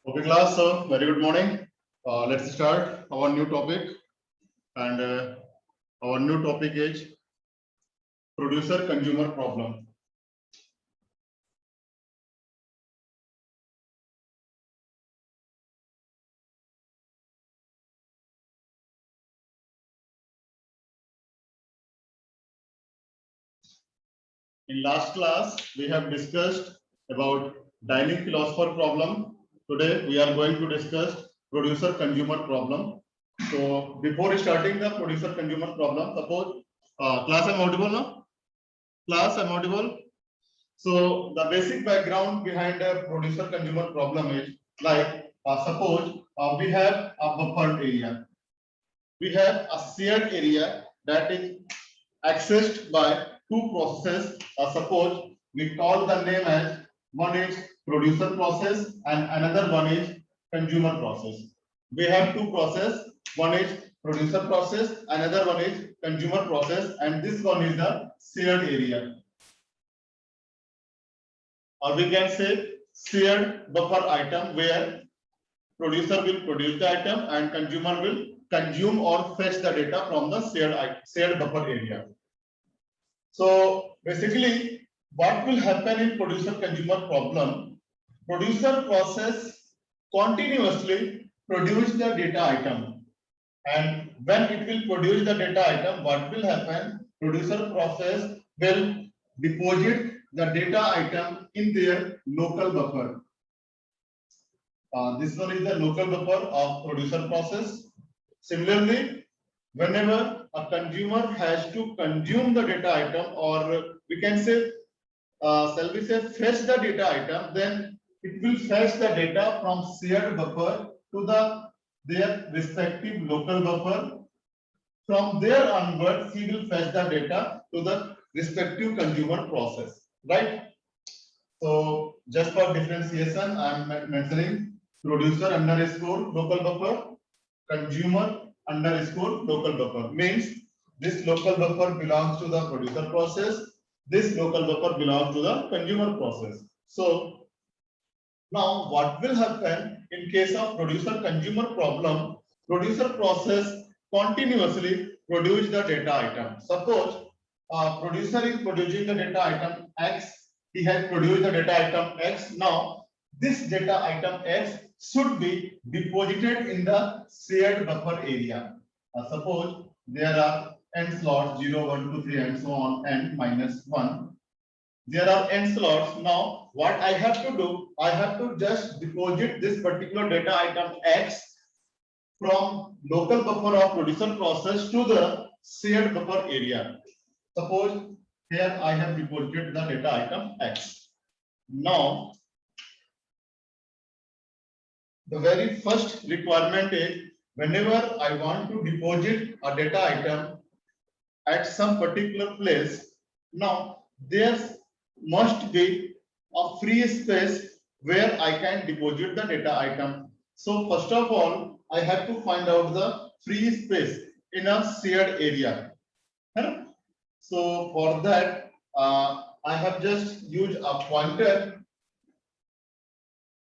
Okay, class. Very good morning. Let's start our new topic, and our new topic is producer-consumer problem. In last class, we have discussed about dining philosopher problem. Today, we are going to discuss producer-consumer problem. So, before starting the producer-consumer problem, suppose class, I'm audible now. Class, I'm audible. So the basic background behind a producer consumer problem is like suppose we have a buffer area. We have a shared area that is accessed by two processes. Suppose we call the name as one is producer process and another one is consumer process. We have two processes. One is producer process, another one is consumer process, and this one is the shared area. Or we can say shared buffer item where producer will produce the item and consumer will consume or fetch the data from the shared buffer area. So basically what will happen in producer consumer problem, producer process continuously produce the data item, and when it will produce the data item, what will happen, producer process will deposit the data item in their local buffer. This one is the local buffer of producer process. Similarly, whenever a consumer has to consume the data item, or we can say, shall we say, fetch the data item, then it will fetch the data from shared buffer to their respective local buffer. From there onwards, he will fetch the data to the respective consumer process, right? So just for differentiation, I am mentioning producer underscore local buffer, consumer underscore local buffer. Means this local buffer belongs to the producer process, this local buffer belongs to the consumer process. So now what will happen in case of producer consumer problem, producer process continuously produce the data item. Suppose producer is producing the data item X, he has produced the data item X. Now this data item X should be deposited in the shared buffer area. Suppose there are n slots 0, 1, 2, 3 and so on, n minus 1. There are n slots. Now what I have to do, I have to just deposit this particular data item X from local buffer of producer process to the shared buffer area. Suppose here I have deposited the data item X. Now the very first requirement is, whenever I want to deposit a data item at some particular place, now there must be a free space where I can deposit the data item. So first of all, I have to find out the free space in a shared area. So for that, I have just used a pointer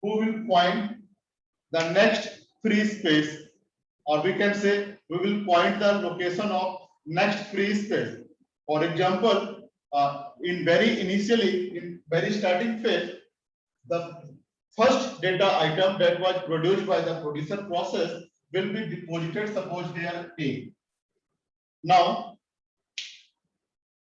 who will point the next free space, or we can say we will point the location of next free space. For example, in very starting phase, the first data item that was produced by the producer process will be deposited, suppose here A. Now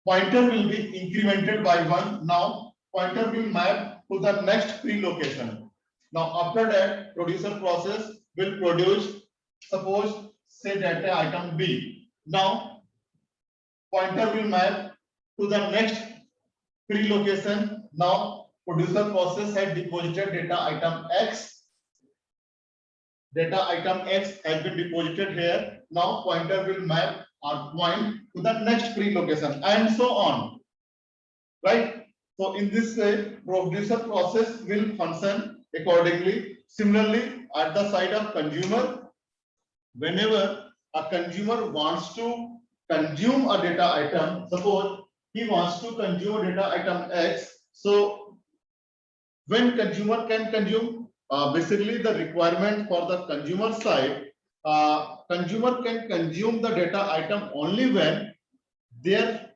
pointer will be incremented by 1. Now pointer will map to the next free location. Now after that, producer process will produce, suppose say data item B. Now pointer will map to the next free location. Now producer process had deposited data item X. Data item X has been deposited here. Now pointer will map or point to the next free location and so on, right? So in this way, producer process will function accordingly. Similarly, at the side of consumer, whenever a consumer wants to consume a data item, suppose he wants to consume data item X. So when consumer can consume, basically the requirement for the consumer side, consumer can consume the data item only when there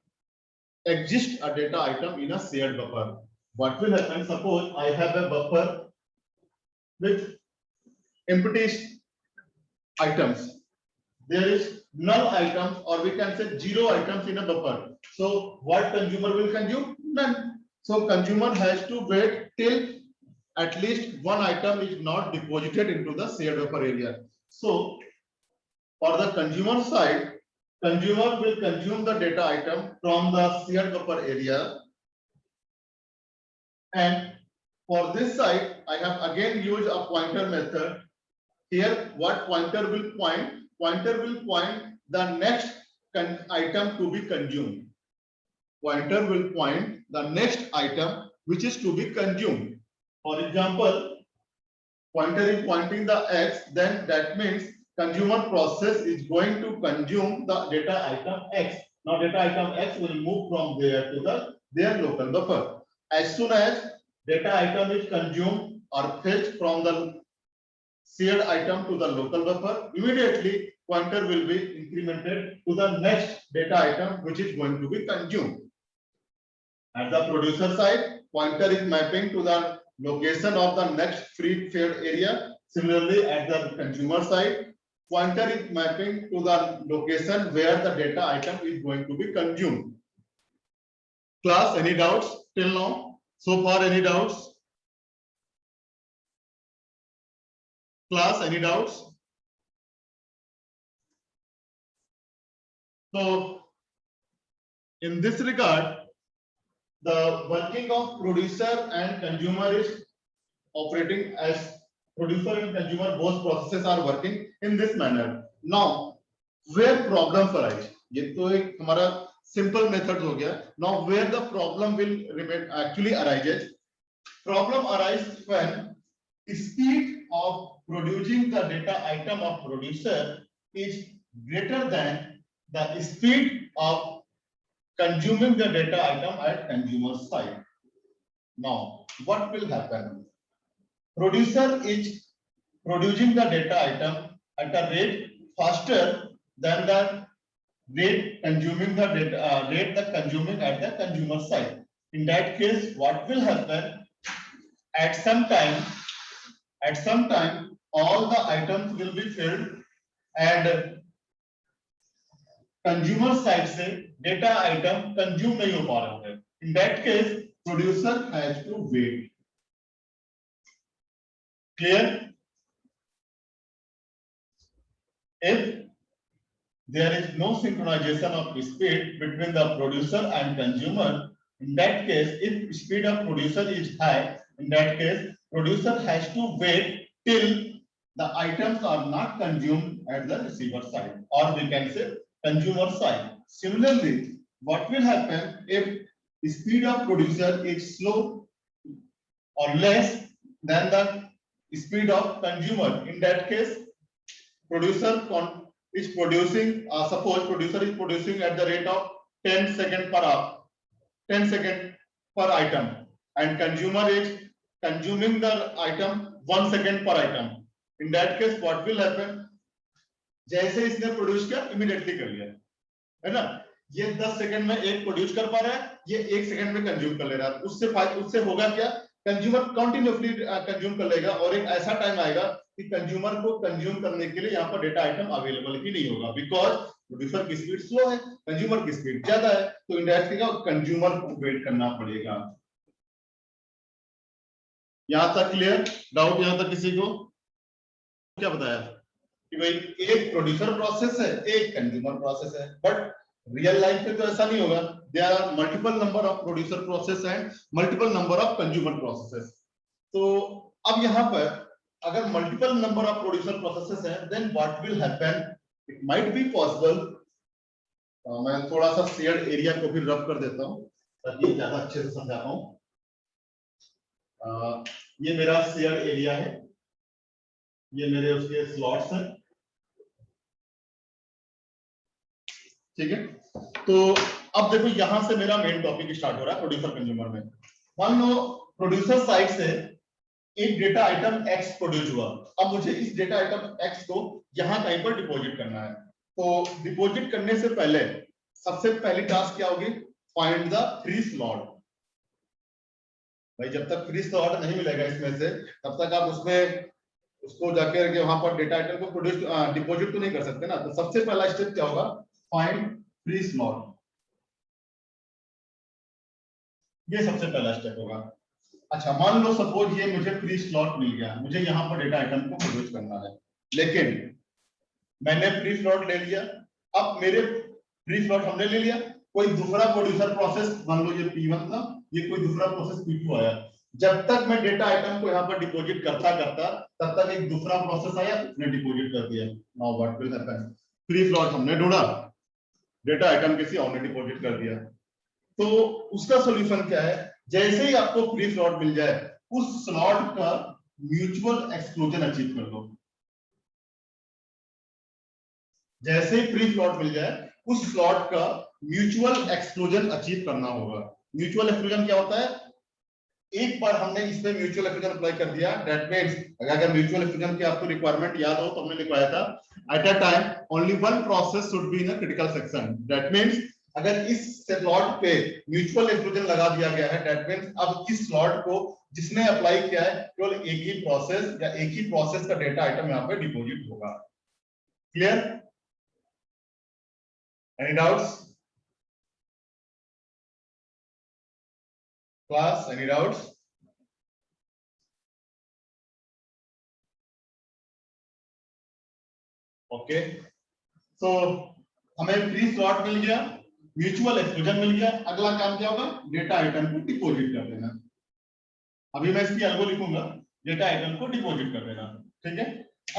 exists a data item in a shared buffer. What will happen? Suppose I have a buffer with empty items. There is null items, or we can say zero items in a buffer. So what consumer will consume? None. So consumer has to wait till at least one item is not deposited into the shared buffer area. So for the consumer side, consumer will consume the data item from the shared buffer area. And for this side, I have again used a pointer method. Here, what pointer will point? Pointer will point the next item to be consumed. Pointer will point the next item which is to be consumed. For example, pointer is pointing the X, then that means consumer process is going to consume the data item X. Now data item X will move from there to their local buffer. As soon as data item is consumed or fetched from the shared item to the local buffer, immediately pointer will be incremented to the next data item which is going to be consumed. At the producer side, pointer is mapping to the location of the next free shared area. Similarly, at the consumer side, pointer is mapping to the location where the data item is going to be consumed. Class, any doubts till now? So far, any doubts? Class, any doubts? So, in this regard, the working of producer and consumer is operating as producer and consumer, both processes are working in this manner. Now, where problems arise? ये तो एक हमारा simple method हो गया. Now, where the problem will remain actually arises? Problem arises when speed of producing the data item of producer is greater than the speed of consuming the data item at consumer side. Now, what will happen? Producer is producing the data item at a rate faster than the rate consuming the data rate the consuming at the consumer side. In that case, what will happen? At some time, all the items will be filled and consumer side से data item consume नहीं हो पा रहे हैं. In that case, producer has to wait. Clear? If there is no synchronization of speed between the producer and consumer, in that case, if speed of producer is high, in that case, producer has to wait till the items are not consumed at the receiver side, or we can say consumer side. Similarly, what will happen if the speed of producer is slow or less than the speed of consumer? In that case, producer is producing, suppose producer is producing at the rate of 10 seconds per hour, 10 seconds per item, and consumer is consuming the item 1 second per item. In that case, what will happen? जैसे इसने produce किया immediately कर लिया, है ना? ये 10 second में एक प्रोड्यूस कर पा रहा है, ये 1 सेकंड में कंज्यूम कर ले रहा है. उससे होगा क्या? कंज्यूमर कंटिन्यूअसली कंज्यूम कर लेगा और एक ऐसा टाइम आएगा कि कंज्यूमर को कंज्यूम करने के लिए यहाँ पर डेटा आइटम अवेलेबल ही नहीं होगा, बिकॉज प्रोड्यूसर की स्पीड स्लो है, कंज्यूमर की स्पीड ज्यादा है, तो इंडायरेक्टली कंज्यूमर को वेट करना पड़ेगा. यहाँ तक क्लियर? डाउट यहाँ तक किसी को? क्या बताया कि भाई एक प्रोड्यूसर प्रोसेस है, एक कंज्यूमर प्रोसेस है, बट रियल लाइफ में तो ऐसा नहीं होगा. There are multiple number of producer process and multiple number of consumer processes. तो अब यहाँ पर अगर multiple number of producer processes हैं, then what will happen? It might be possible. मैं थोड़ा सा शेयर्ड एरिया को भी रब कर देता हूँ ताकि ज्यादा अच्छे से समझा पाऊँ. ये मेरा शेयर्ड एरिया है, ये मेरे उसके स्लॉट्स हैं, ठीक है. तो अब देखो यहां से मेरा मेन टॉपिक स्टार्ट हो रहा है प्रोड्यूसर कंज्यूमर में. मान लो प्रोड्यूसर साइड से एक डेटा आइटम एक्स प्रोड्यूस हुआ, अब मुझे इस डेटा आइटम एक्स को यहां कहीं पर डिपॉजिट करना है। तो डिपॉजिट करने से पहले सबसे पहली टास्क क्या होगी, फाइंड द फ्री स्लॉट। भाई जब तक फ्री स्लॉट नहीं मिलेगा इसमें से, तब तक आप उसमें उसको जाकर के वहां पर डेटा आइटम को प्रोड्यूस डिपॉजिट तो नहीं कर सकते ना। तो सबसे पहला स्टेप क्या होगा, फाइंड फ्री स्लॉट, ये सबसे पहला स्टेप होगा। अच्छा मान लो सपोज ये मुझे फ्री स्लॉट मिल गया, मुझे यहाँ पर डेटा आइटम को प्रोड्यूस करना है, लेकिन मैंने फ्री स्लॉट ले लिया। अब मेरे फ्री स्लॉट हमने ले लिया, कोई दूसरा प्रोड्यूसर प्रोसेस, मान लो ये P1 था, ये कोई दूसरा प्रोसेस P2 आया। जब तक मैं डेटा आइटम को यहाँ पर डिपॉजिट करता करता, तब तक एक दूसरा प्रोसेस आया, उसने डिपॉजिट कर दिया। Now what will happen, free slot हमने ढूंढा, डेटा आइटम किसी और ने डिपॉजिट कर दिया। तो उसका सॉल्यूशन क्या है, जैसे ही आपको फ्री स्लॉट मिल जाए, उस स्लॉट का म्यूचुअल एक्सक्लूजन अचीव कर लो। जैसे ही फ्री स्लॉट मिल जाए, उस स्लॉट का म्यूचुअल एक्सक्लूजन अचीव करना होगा। म्यूचुअल एक्सक्लूजन क्या होता है, एक बार हमने इस पे म्यूचुअल एक्सक्लूजन अप्लाई कर दिया, दैट मींस अगर म्यूचुअल एक्सक्लूजन की आपको रिक्वायरमेंट याद हो तो हमने लिखवाया था, at a time only one process should be in a critical section. That means अगर इस स्लॉट पे म्यूचुअल एक्सक्लूजन लगा दिया गया है, दैट मींस अब इस स्लॉट को जिसने अप्लाई किया है, केवल एक ही प्रोसेस या एक ही प्रोसेस का डेटा आइटम यहाँ पे डिपॉजिट होगा। Clear? Any doubts? Class, any doubts? Okay. So हमें फ्री स्लॉट मिल गया, म्यूचुअल एक्सक्लूजन मिल गया, अगला काम क्या होगा, डेटा आइटम को डिपॉजिट कर देना। अभी मैं इसकी एल्गो लिखूंगा, डेटा आइटम को डिपॉजिट कर देना, ठीक है।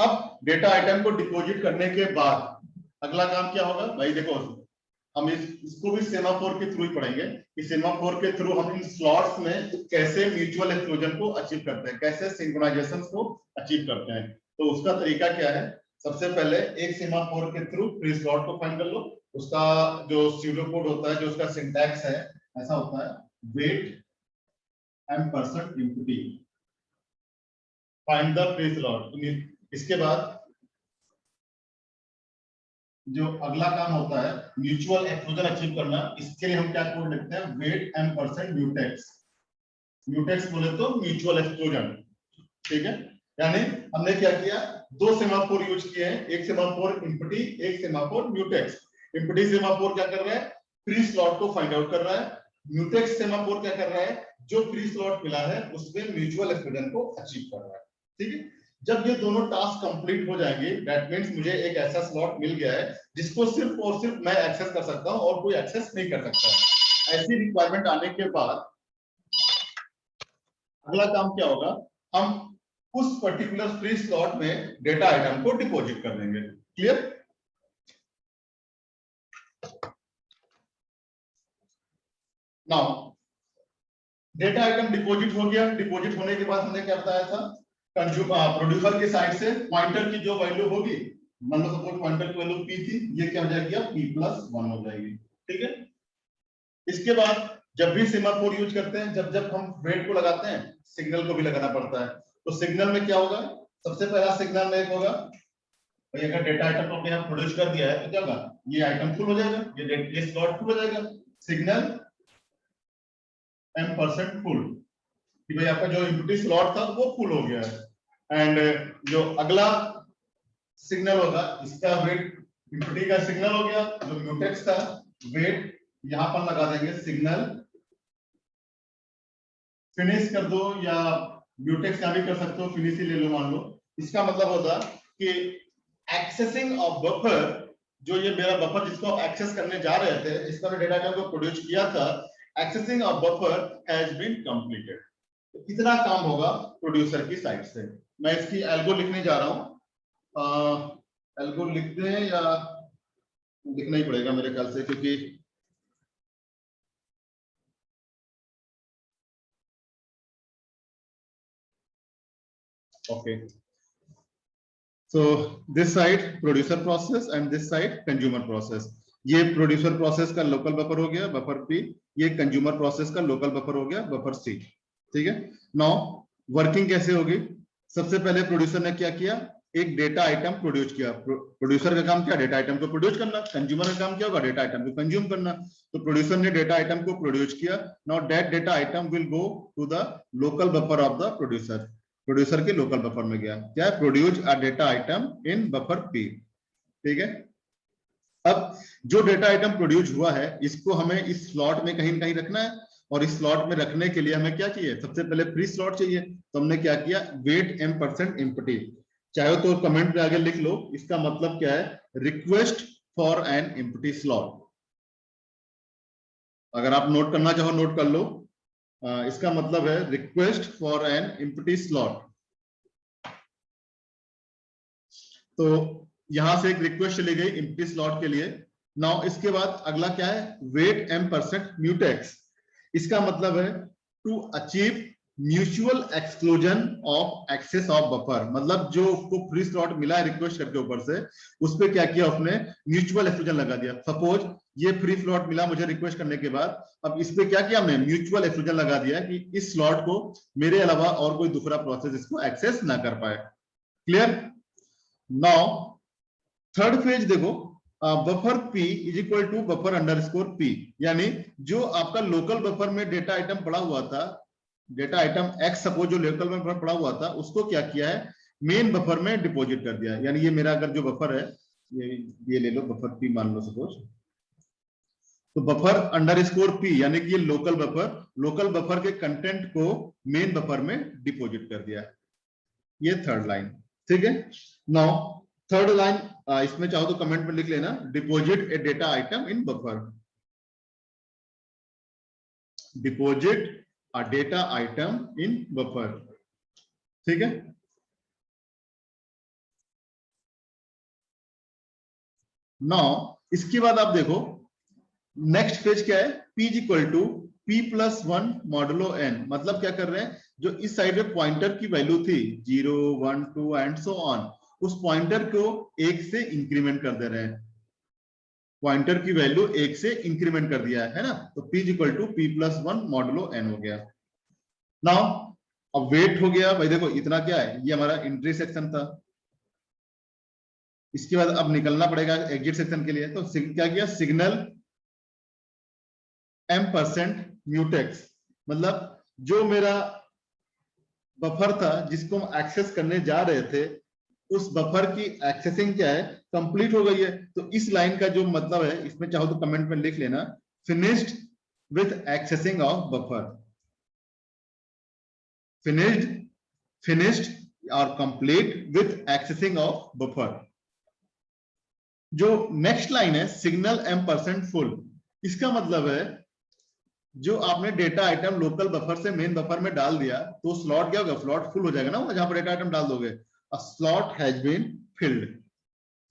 अब डेटा आइटम को डिपॉजिट करने के बाद अगला काम क्या होगा, भाई देखो हम इसको भी सेमाफोर के थ्रू ही पढ़ेंगे कि सेमाफोर के थ्रू हम इन स्लॉट्स में कैसे म्यूचुअल एक्सक्लूजन को अचीव करते हैं, कैसे सिंक्रोनाइजेशन को अचीव करते हैं। तो उसका तरीका क्या है, सबसे पहले एक सेमाफोर के थ्रू फ्री स्लॉट को फाइंड कर लो। उसका जो स्यूडो कोड होता है, जो उसका सिंटैक्स है, ऐसा होता है, wait m% empty, find the free slot. इसके बाद जो अगला काम होता है म्यूचुअल एक्सक्लूजन अचीव करना, इसके लिए हम क्या कोड लिखते हैं, वेट m% म्यूटेक्स। म्यूटेक्स बोले तो म्यूचुअल एक्सक्लूजन, ठीक है। यानी हमने क्या किया, दो सेमाफोर यूज किए हैं, एक सेमाफोर एम्प्टी, एक सेमाफोर म्यूटेक्स। एम्प्टी सेमाफोर क्या कर रहा है, फ्री स्लॉट को फाइंड आउट कर रहा है। म्यूटेक्स सेमाफोर क्या कर रहा है, जो फ्री स्लॉट मिला है उसमें म्यूचुअल एक्सक्लूजन को अचीव कर रहा है, ठीक है। जब ये दोनों टास्क कंप्लीट हो जाएंगे, दैट मींस मुझे एक ऐसा स्लॉट मिल गया है जिसको सिर्फ और सिर्फ मैं एक्सेस कर सकता हूं और कोई एक्सेस नहीं कर सकता। ऐसी रिक्वायरमेंट आने के बाद अगला काम क्या होगा, हम उस पर्टिकुलर फ्री स्लॉट में डेटा आइटम को डिपॉजिट कर देंगे। Clear? Now data item deposit हो गया। डिपॉजिट होने के बाद हमने क्या बताया था, प्रोड्यूसर के साइड से पॉइंटर की जो वैल्यू होगी, मान लो सपोज पॉइंटर की वैल्यू p थी, ये क्या हो जाएगी, p+1 हो जाएगी, ठीक है। इसके बाद जब भी सेमाफोर यूज करते हैं, जब जब हम वेट को लगाते हैं, सिग्नल को भी लगाना पड़ता है। तो सिग्नल में क्या होगा, सबसे पहला सिग्नल में एक होगा, भाई अगर डेटा आइटम को हमने प्रोड्यूस कर दिया है तो क्या होगा, ये आइटम फुल हो जाएगा, ये स्लॉट फुल हो जाएगा, सिग्नल m% फुल, कि भाई आपका जो एम्प्टी स्लॉट था वो फुल हो गया है। एंड जो अगला सिग्नल होगा, इसका वेट एम्प्टी का सिग्नल हो गया, जो म्यूटेक्स था वेट यहां पर लगा देंगे, सिग्नल फिनिश कर दो, या म्यूटेक्स यहां भी कर सकते हो, फिनिश ही ले लो मान लो। इसका मतलब होता कि एक्सेसिंग ऑफ बफर, जो ये मेरा बफर जिसको आप एक्सेस करने जा रहे थे, जिसका मैंने डेटा को प्रोड्यूस किया था, accessing of buffer has been completed. तो इतना काम होगा प्रोड्यूसर की साइड से। मैं इसकी एल्गो लिखने जा रहा हूं, एल्गो लिख दें या लिखना ही पड़ेगा मेरे ख्याल से, क्योंकि okay, so this side producer process and this side consumer process. ये प्रोड्यूसर प्रोसेस का लोकल बफर हो गया, बफर P, ये कंज्यूमर प्रोसेस का लोकल बफर हो गया, बफर C, ठीक है। नाउ वर्किंग कैसे होगी? सबसे पहले प्रोड्यूसर ने क्या किया, एक डेटा आइटम प्रोड्यूस किया। प्रोड्यूसर का काम क्या, डेटा आइटम को प्रोड्यूस करना। कंज्यूमर का काम क्या होगा, डेटा आइटम को कंज्यूम करना। तो प्रोड्यूसर ने डेटा आइटम को प्रोड्यूस किया। Now that data item will go to the local buffer of the producer. Producer के लोकल बफर में गया, क्या, produce a data item in buffer P. ठीक है, अब जो डेटा आइटम प्रोड्यूस हुआ है इसको हमें इस स्लॉट में कहीं ना कहीं रखना है, और इस स्लॉट में रखने के लिए हमें क्या चाहिए, सबसे पहले फ्री स्लॉट चाहिए। तो हमने क्या किया, वेट m% एम्प्टी, चाहे तो कमेंट में आगे लिख लो, इसका मतलब क्या है, request for an empty slot. अगर आप नोट करना चाहो नोट कर लो, इसका मतलब है request for an empty slot. तो यहां से एक रिक्वेस्ट चली गई एम्प्टी स्लॉट के लिए। नाउ इसके बाद अगला क्या है, वेट m% म्यूटेक्स। इसका मतलब है to achieve mutual exclusion of access of buffer. मतलब जो उसको फ्री स्लॉट मिला है रिक्वेस्ट करके ऊपर से, उस पर क्या किया उसने, म्यूचुअल एक्सक्लूजन लगा दिया। सपोज ये फ्री स्लॉट मिला मुझे रिक्वेस्ट करने के बाद, अब इस पे क्या किया हमने, म्यूचुअल एक्सक्लूजन लगा दिया कि इस स्लॉट को मेरे अलावा और कोई दूसरा प्रोसेस इसको एक्सेस ना कर पाए। क्लियर? नाउ थर्ड फेज देखो, buffer p is equal to buffer underscore p, यानी जो आपका लोकल बफर में डेटा आइटम पड़ा हुआ था, डेटा आइटम x सपोज जो लोकल में पड़ा हुआ था, उसको क्या किया है, मेन बफर में डिपॉजिट कर दिया। यानी ये मेरा अगर जो बफर है, ये ले लो बफर p मान लो सपोज, तो बफर अंडरस्कोर p यानी कि ये लोकल बफर के कंटेंट को मेन बफर में डिपॉजिट कर दिया। ये थर्ड लाइन, ठीक है। नाउ थर्ड लाइन, इसमें चाहो तो कमेंट में लिख लेना, deposit A data item in buffer, deposit a data item in buffer. ठीक है, नाउ इसके बाद आप देखो नेक्स्ट पेज क्या है, p is equal to p+1 modulo n। मतलब क्या कर रहे हैं, जो इस साइड में पॉइंटर की वैल्यू थी 0 1 2 एंड सो ऑन, उस पॉइंटर को 1 से इंक्रीमेंट कर दे रहे हैं। पॉइंटर की वैल्यू 1 से इंक्रीमेंट कर दिया है ना, तो p equal to p+1 modulo n हो गया। नाउ अब वेट हो गया भाई, देखो इतना क्या है, ये हमारा एंट्री सेक्शन था। इसके बाद अब निकलना पड़ेगा एग्जिट सेक्शन के लिए, तो क्या किया, सिग्नल m% म्यूटेक्स। मतलब जो मेरा बफर था जिसको हम एक्सेस करने जा रहे थे, उस बफर की एक्सेसिंग क्या है, कंप्लीट हो गई है। तो इस लाइन का जो मतलब है, इसमें चाहो तो कमेंट में लिख लेना, finished with accessing of buffer, finished और complete with accessing of buffer. जो नेक्स्ट लाइन है, सिग्नल m% फुल, इसका मतलब है जो आपने डेटा आइटम लोकल बफर से मेन बफर में डाल दिया, तो स्लॉट क्या होगा, स्लॉट फुल हो जाएगा ना, जहां पर डेटा आइटम डाल दोगे। A slot has been filled.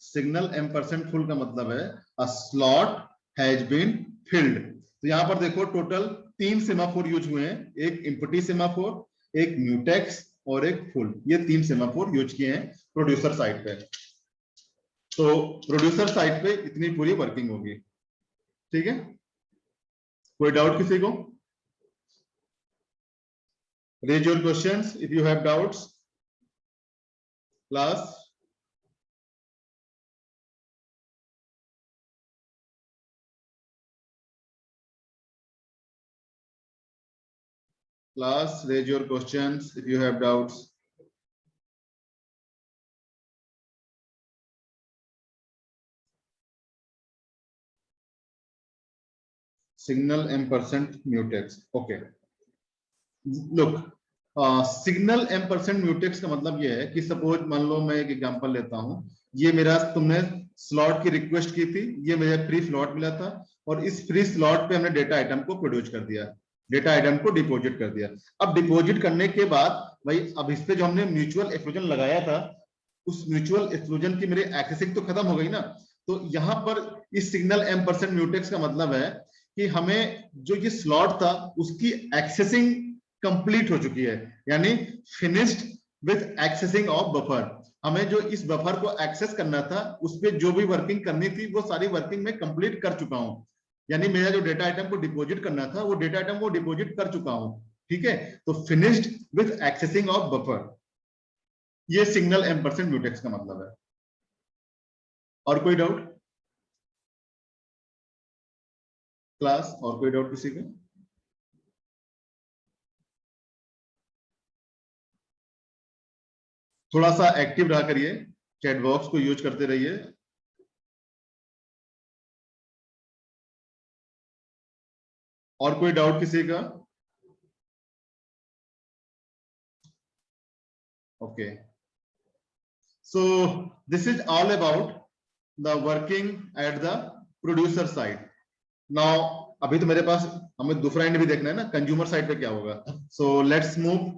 Signal m% full का मतलब है a slot has been filled. तो यहां पर देखो टोटल 3 सेमाफोर यूज हुए हैं, एक एम्प्टी सेमाफोर, एक म्यूटेक्स और एक फुल। ये 3 सेमाफोर यूज किए हैं प्रोड्यूसर साइड पे। तो प्रोड्यूसर साइड पे इतनी पूरी वर्किंग होगी। ठीक है, कोई डाउट किसी को? Raise your questions if you have doubts. Class. Class, raise your questions if you have doubts. Signal m% mutex. Okay. Look, signal m% mutex का मतलब ये है कि सपोज मान लो मैं एक एग्जांपल लेता हूं, ये मेरा तुमने स्लॉट की रिक्वेस्ट की थी, ये मुझे फ्री स्लॉट मिला था, और इस फ्री स्लॉट पे हमने डेटा आइटम को प्रोड्यूस कर दिया, डेटा आइटम को डिपॉजिट कर दिया। अब डिपॉजिट करने के बाद भाई, अब इस पे जो हमने म्यूचुअल एक्सक्लूजन लगाया था, उस म्यूचुअल एक्सक्लूजन की मेरी एक्सेसिंग तो खत्म हो गई ना। तो यहां पर इस सिग्नल m% म्यूटेक्स का मतलब है कि हमें जो ये स्लॉट था उसकी एक्सेसिंग कंप्लीट हो चुकी है, यानी finished with accessing of buffer. हमें जो इस बफर को एक्सेस करना था, उस पर जो भी वर्किंग करनी थी वो सारी वर्किंग में कंप्लीट कर चुका हूं। यानी मेरा जो डेटा आइटम को डिपॉजिट करना था, वो डेटा आइटम को डिपॉजिट कर चुका हूं। ठीक है, तो finished with accessing of buffer, ये सिग्नल एम्परसेंड म्यूटेक्स का मतलब है। और कोई डाउट क्लास? और कोई डाउट किसी का? थोड़ा सा एक्टिव रहा करिए, चैट बॉक्स को यूज करते रहिए। और कोई डाउट किसी का? Okay, so this is all about the working at the producer side. Now अभी तो मेरे पास, हमें दूसरा एंड भी देखना है ना, कंज्यूमर साइड पे क्या होगा। So let's move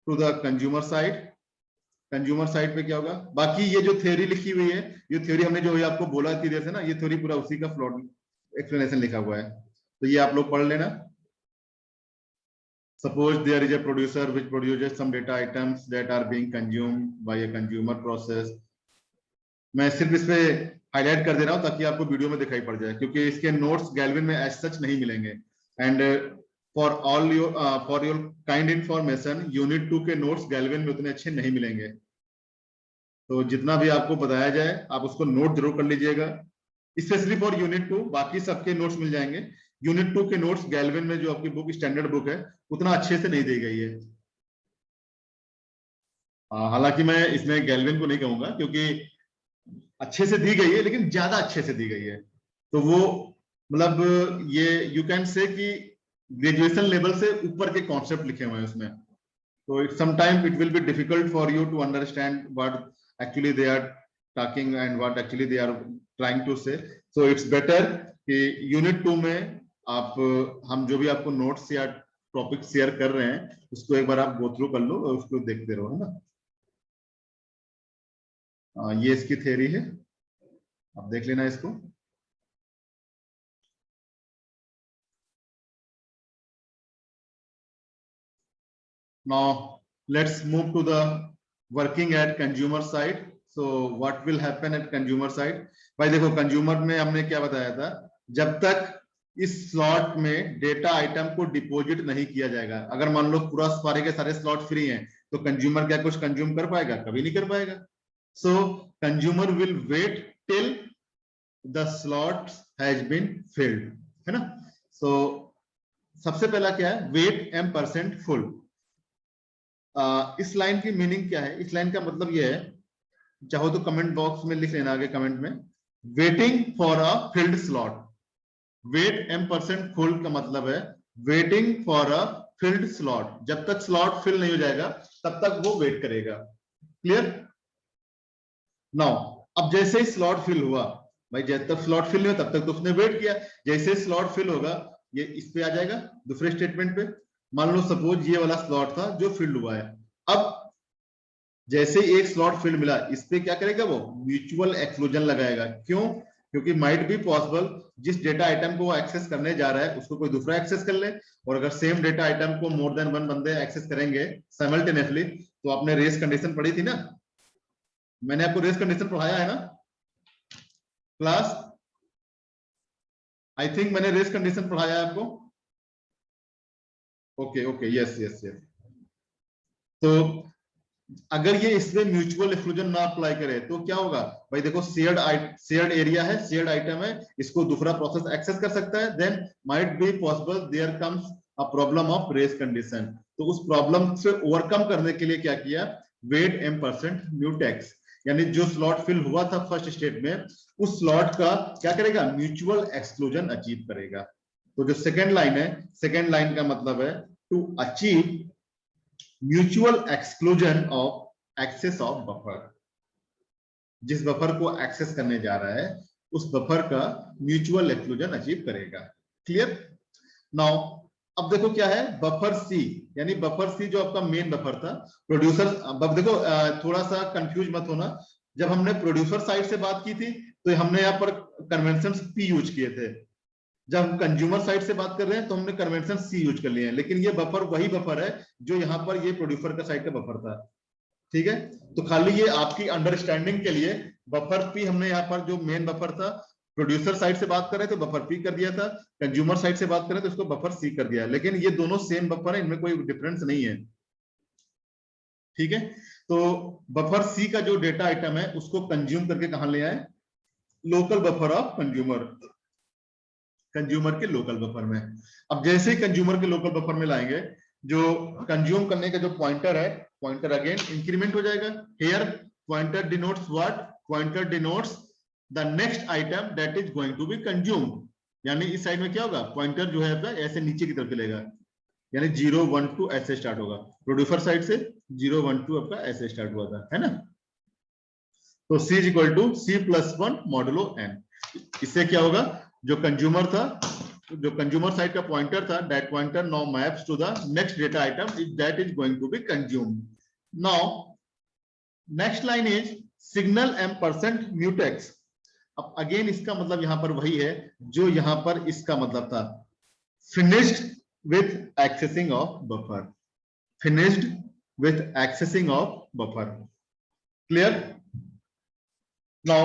to the consumer side. Consumer side पे क्या होगा? बाकी ये जो थ्योरी लिखी हुई है, ये थ्योरी हमने जो ये आपको बोला थी जैसे ना, ये थ्योरी पूरा उसी का फ्लॉट एक्सप्लेनेशन लिखा हुआ है, तो ये आप लोग पढ़ लेना। Suppose there is a producer which produces some data items that are being consumed by a consumer process. मैं सिर्फ इस पे हाईलाइट कर दे रहा हूँ ताकि आपको वीडियो में दिखाई पड़ जाए, क्योंकि इसके नोट्स गैल्विन में एज सच नहीं मिलेंगे। And for your kind information, unit 2 के नोट्स गैल्विन में उतने अच्छे नहीं मिलेंगे। तो जितना भी आपको बताया जाए आप उसको नोट जरूर कर लीजिएगा, स्पेशली फॉर यूनिट 2। बाकी सबके नोट्स मिल जाएंगे। यूनिट 2 के नोट्स गैल्विन में जो आपकी बुक स्टैंडर्ड बुक है उतना अच्छे से नहीं दी गई है। हालांकि मैं इसमें गैल्विन को नहीं कहूंगा क्योंकि अच्छे से दी गई है, लेकिन ज्यादा अच्छे से दी गई है। तो वो मतलब ये यू कैन से कि ग्रेजुएशन लेवल से ऊपर के कॉन्सेप्ट लिखे हुए हैं उसमें। तो it sometime it will be difficult for you to understand what actually they are talking and what actually they are trying to say. So it's better कि यूनिट 2 में आप, हम जो भी आपको नोट्स या टॉपिक शेयर कर रहे हैं उसको एक बार आप गो थ्रू कर लो और उसको देखते रहो, है ना। ये इसकी थ्योरी है, आप देख लेना इसको। Now let's move to the working at consumer side. So what will happen at consumer side? भाई देखो, कंज्यूमर में हमने क्या बताया था, जब तक इस स्लॉट में डेटा आइटम को डिपॉजिट नहीं किया जाएगा, अगर मान लो पूरा सारे के सारे स्लॉट फ्री हैं, तो कंज्यूमर क्या कुछ कंज्यूम कर पाएगा? कभी नहीं कर पाएगा। So consumer will wait till the slot has been filled, है ना। सो सबसे पहला क्या है? Wait m% full. इस लाइन की मीनिंग क्या है? इस लाइन का मतलब यह है, चाहो तो कमेंट बॉक्स में लिख लेना आगे कमेंट में, waiting for a filled slot. Wait m% full का मतलब है waiting for a filled slot. जब तक स्लॉट फिल नहीं हो जाएगा तब तक वो वेट करेगा। क्लियर? नाउ अब जैसे ही स्लॉट फिल हुआ, भाई जब तक स्लॉट फिल नहीं हुआ तब तक तो उसने वेट किया, जैसे स्लॉट फिल होगा ये इस पे आ जाएगा, दूसरे स्टेटमेंट पे। मान लो सपोज ये वाला स्लॉट था जो फिल्ड हुआ है, अब जैसे एक स्लॉट फील्ड मिला, इस पे क्या करेगा? वो म्यूचुअल एक्सक्लूजन लगाएगा। क्यों? क्योंकि माइट बी पॉसिबल जिस डेटा आइटम को वो एक्सेस करने जा रहा है उसको कोई दूसरा एक्सेस कर ले, और अगर सेम डेटा आइटम को मोर देन वन बंदे एक्सेस करेंगे साइमल्टेनियसली, तो आपने रेस कंडीशन पढ़ी थी ना, मैंने आपको रेस कंडीशन पढ़ाया है ना क्लास? आई थिंक मैंने रेस कंडीशन पढ़ाया है आपको। Okay okay, yes yes yes. तो अगर ये इसमें म्यूचुअल एक्सक्लूजन ना अप्लाई करे तो क्या होगा? भाई देखो, शेयर्ड एरिया है, शेयर्ड आइटम है, इसको दूसरा प्रोसेस एक्सेस कर सकता है, then might be possible there comes a problem of race condition. तो उस प्रॉब्लम से ओवरकम करने के लिए क्या किया? वेट m% म्यूटेक्स, यानी जो स्लॉट फिल हुआ था फर्स्ट स्टेट में, उस स्लॉट का क्या करेगा? म्यूचुअल एक्सक्लूजन अचीव करेगा। तो जो सेकेंड लाइन है, सेकेंड लाइन का मतलब है to achieve mutual exclusion of access of buffer. जिस बफर को एक्सेस करने जा रहा है उस बफर का म्यूचुअल एक्सक्लूजन अचीव करेगा। क्लियर? नाउ अब देखो क्या है बफर सी, यानी बफर सी जो आपका मेन बफर था प्रोड्यूसर। अब देखो थोड़ा सा कंफ्यूज मत होना, जब हमने प्रोड्यूसर साइड से बात की थी तो हमने यहाँ पर कन्वेंशन पी यूज किए थे, जब हम कंज्यूमर साइड से बात कर रहे हैं तो हमने कन्वेंशन सी यूज कर लिए हैं, लेकिन ये बफर वही बफर है जो यहाँ पर ये प्रोड्यूसर का साइड का बफर था। ठीक है, तो खाली ये आपकी अंडरस्टैंडिंग के लिए बफर पी हमने यहाँ पर जो मेन बफर था प्रोड्यूसर साइड से बात कर रहे थे बफर पी कर दिया था, कंज्यूमर साइड से बात करें तो इसको बफर सी कर दिया, लेकिन ये दोनों सेम बफर है, इनमें कोई डिफरेंस नहीं है। ठीक है, तो बफर सी का जो डेटा आइटम है उसको कंज्यूम करके कहां ले आए, local buffer of consumer, consumer के लोकल बफर में। अब जैसे ही कंज्यूमर के लोकल बफर में लाएंगे, जो कंज्यूम करने का जो पॉइंटर है, पॉइंटर अगेन इंक्रीमेंट हो जाएगा। Here pointer denotes what, pointer denotes the next item that is going to be consumed, यानी इस साइड में क्या होगा, पॉइंटर जो है ऐसे नीचे की तरफ चलेगा, यानी 0 1 2 ऐसे स्टार्ट होगा। प्रोड्यूसर साइड से 0 1 2 आपका ऐसे स्टार्ट हुआ था, है ना। तो C is equal to C+1 modulo n। इससे क्या होगा, जो कंज्यूमर था, जो कंज्यूमर साइड का पॉइंटर था, that pointer now maps to the next data item that is going to be consumed. Now next line is signal m% mutex. अब again इसका मतलब यहां पर वही है जो यहां पर इसका मतलब था, finished with accessing of buffer, finished with accessing of buffer, clear? Now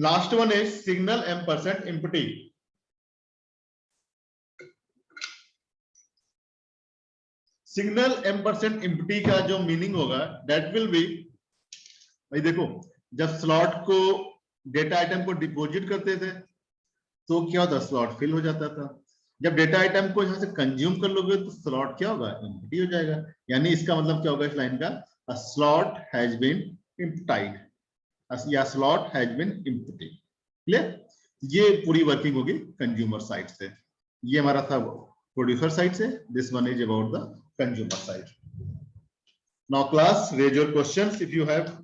last one is signal m% empty। Signal m% empty का जो मीनिंग होगा that will be, भाई देखो जब स्लॉट को डेटा आइटम को डिपॉजिट करते थे तो क्या होता, स्लॉट फिल हो जाता था। जब डेटा आइटम को यहां से कंज्यूम कर लोगे तो स्लॉट क्या होगा, एम्प्टी हो जाएगा। यानी इसका मतलब क्या होगा इस लाइन का, a slot has been emptied या slot has been empty. Clear? ये पूरी वर्किंग होगी कंज्यूमर साइड से। ये हमारा था प्रोड्यूसर साइड से, this one is about the consumer side. Now class, raise your questions if you have.